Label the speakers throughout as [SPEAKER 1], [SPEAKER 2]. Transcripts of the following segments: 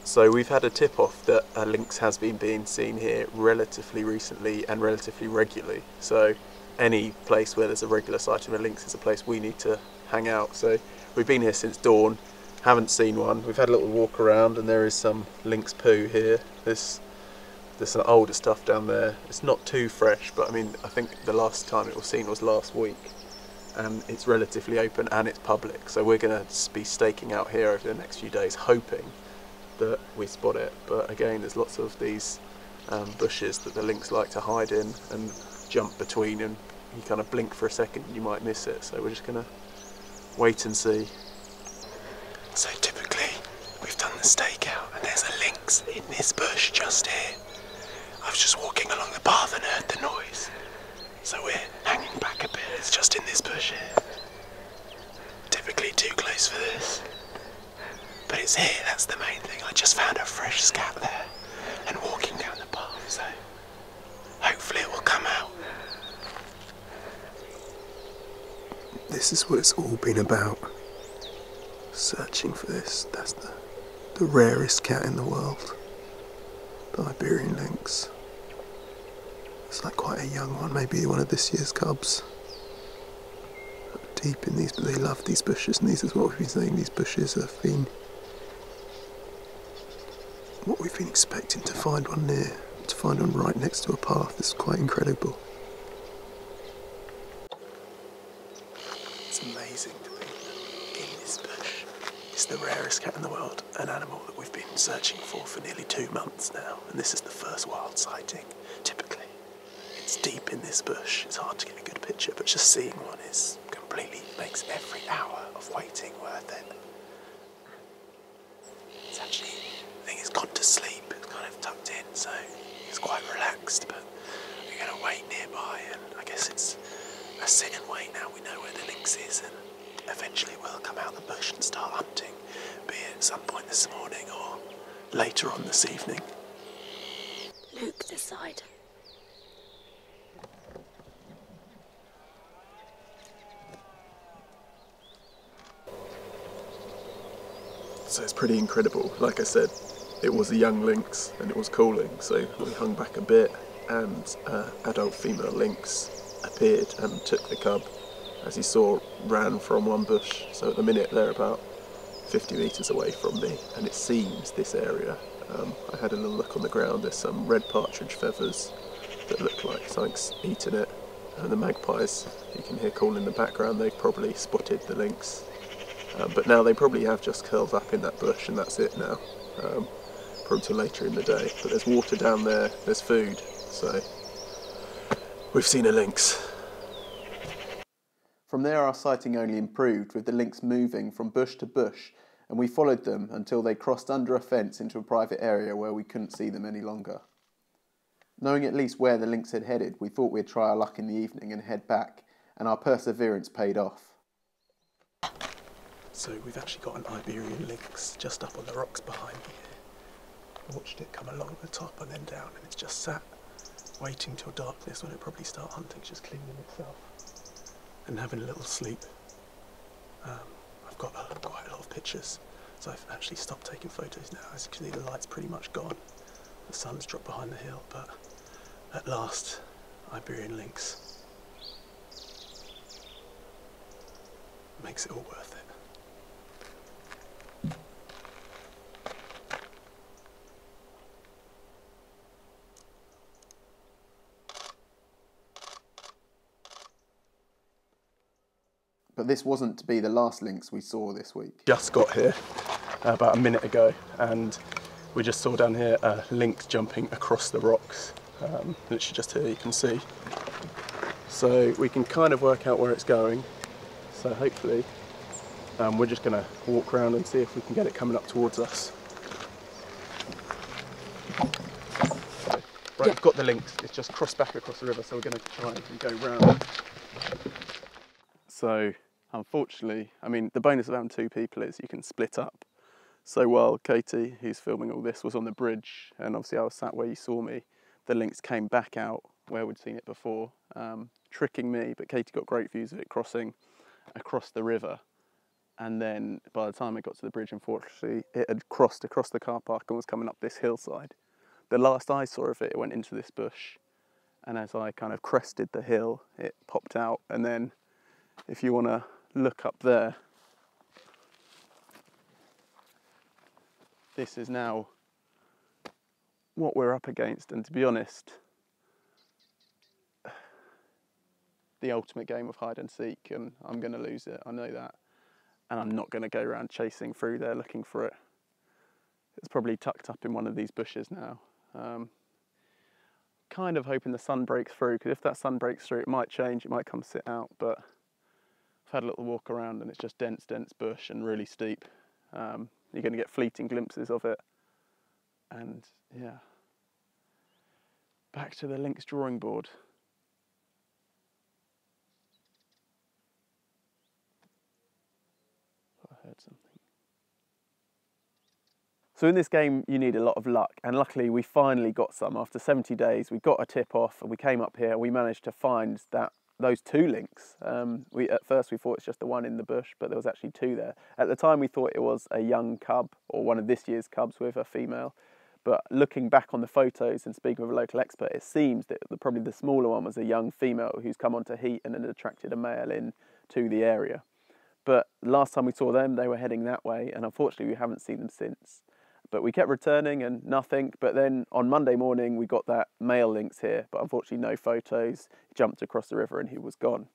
[SPEAKER 1] So we've had a tip-off that a lynx has been being seen here relatively recently and relatively regularly. So any place where there's a regular sighting of a lynx is a place we need to hang out. So we've been here since dawn, haven't seen one. We've had a little walk around and there is some lynx poo here. There's some older stuff down there. It's not too fresh, but I mean, I think the last time it was seen was last week. And it's relatively open and it's public. So we're going to be staking out here over the next few days, hoping that we spot it. But again, there's lots of these bushes that the lynx like to hide in and jump between, and you kind of blink for a second and you might miss it. So we're just going to wait and see. So typically we've done the stakeout and there's a lynx in this bush just here. I was just walking along the path and heard the noise. So we're hanging back a bit. It's just in this bush here. Typically too close for this. But it's here, that's the main thing. I just found a fresh scat there and walking down the path, so hopefully it will come out. This is what it's all been about. Searching for this. That's the rarest cat in the world. The Iberian Lynx. It's like quite a young one, maybe one of this year's cubs. Deep in these, but they love these bushes, and these is what we've been saying, these bushes have been what we've been expecting to find one near, to find one right next to a path. Is quite incredible. It's amazing to be in this bush. It's the rarest cat in the world, an animal that we've been searching for nearly 2 months now, and this is the first wild sighting. Typically, it's deep in this bush. It's hard to get a good picture, but just seeing one is completely makes every hour of waiting worth it. It's actually, I think it's gone to sleep. It's kind of tucked in, so it's quite relaxed, but we're going to wait nearby, and I guess it's a sit and wait now. We know where the lynx is, and eventually we'll come out the bush and start hunting, be it at some point this morning or later on this evening.
[SPEAKER 2] Luke, this side.
[SPEAKER 1] So it's pretty incredible. Like I said, it was a young lynx and it was cooling, so we hung back a bit, and adult female lynx appeared and took the cub. As you saw, ran from one bush. So at the minute they're about 50 metres away from me, and it seems this area, I had a little look on the ground, there's some red partridge feathers that look like something's eaten it, and the magpies you can hear calling in the background, they've probably spotted the lynx. But now they probably have just curled up in that bush, and that's it now, probably till later in the day. But there's water down there, there's food, so we've seen a lynx. From there our sighting only improved, with the lynx moving from bush to bush, and we followed them until they crossed under a fence into a private area where we couldn't see them any longer. Knowing at least where the lynx had headed, we thought we'd try our luck in the evening and head back, and our perseverance paid off. So we've actually got an Iberian lynx just up on the rocks behind me here. I watched it come along the top and then down, and it's just sat waiting till darkness when it probably start hunting, just cleaning itself and having a little sleep. I've got quite a lot of pictures, so I've actually stopped taking photos now. As you can see, the light's pretty much gone. The sun's dropped behind the hill, but at last, Iberian lynx. Makes it all worth it. But this wasn't to be the last lynx we saw this week. Just got here about a minute ago, and we just saw down here a lynx jumping across the rocks. Literally just here you can see. So we can kind of work out where it's going. So hopefully we're just going to walk around and see if we can get it coming up towards us. So, right, we've got the lynx. It's just crossed back across the river, so we're going to try and go round. So unfortunately, I mean, the bonus of having 2 people is you can split up. So while Katie, who's filming all this, was on the bridge, and obviously I was sat where you saw me, the lynx came back out where we'd seen it before, tricking me, but Katie got great views of it crossing across the river. and then by the time it got to the bridge, unfortunately, it had crossed across the car park and was coming up this hillside. The last I saw of it, it went into this bush, and as I kind of crested the hill, it popped out. And then if you want to look up there, this is now what we're up against, and to be honest, the ultimate game of hide and seek, and I'm going to lose it, I know that, and I'm not going to go around chasing through there looking for it. It's probably tucked up in one of these bushes now. Kind of hoping the sun breaks through, because if that sun breaks through, it might change, it might come sit out, but I've had a little walk around and it's just dense bush and really steep. You're going to get fleeting glimpses of it, and yeah. Back to the Lynx drawing board. I heard something. So in this game, you need a lot of luck, and luckily we finally got some. After 70 days, we got a tip off, and we came up here. We managed to find those 2 lynx. At first we thought it's just the one in the bush, but there was actually 2 there. At the time, we thought it was a young cub or one of this year's cubs with a female. But looking back on the photos and speaking with a local expert, it seems that probably the smaller one was a young female who's come onto heat and then attracted a male in to the area. But last time we saw them, they were heading that way, and unfortunately we haven't seen them since. But we kept returning and nothing. But then on Monday morning, we got that male lynx here, but unfortunately no photos. He jumped across the river and he was gone.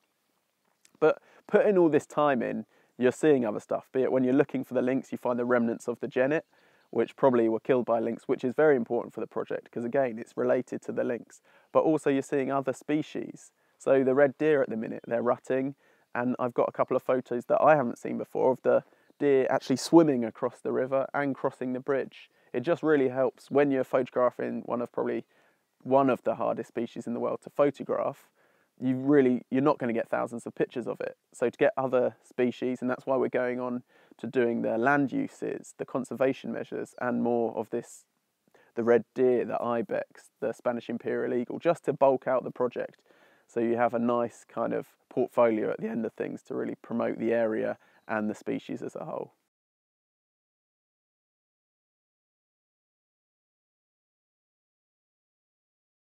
[SPEAKER 1] But putting all this time in, you're seeing other stuff. Be it when you're looking for the lynx, you find the remnants of the genet, which probably were killed by lynx, which is very important for the project, because again, it's related to the lynx. But also you're seeing other species. So the red deer at the minute, they're rutting, and I've got a couple of photos that I haven't seen before of the deer actually swimming across the river and crossing the bridge. It just really helps when you're photographing probably one of the hardest species in the world to photograph. You're not going to get thousands of pictures of it. So to get other species, and that's why we're going on to doing the land uses, the conservation measures, and more of this, the red deer, the ibex, the Spanish imperial eagle, just to bulk out the project. So you have a nice kind of portfolio at the end of things to really promote the area and the species as a whole.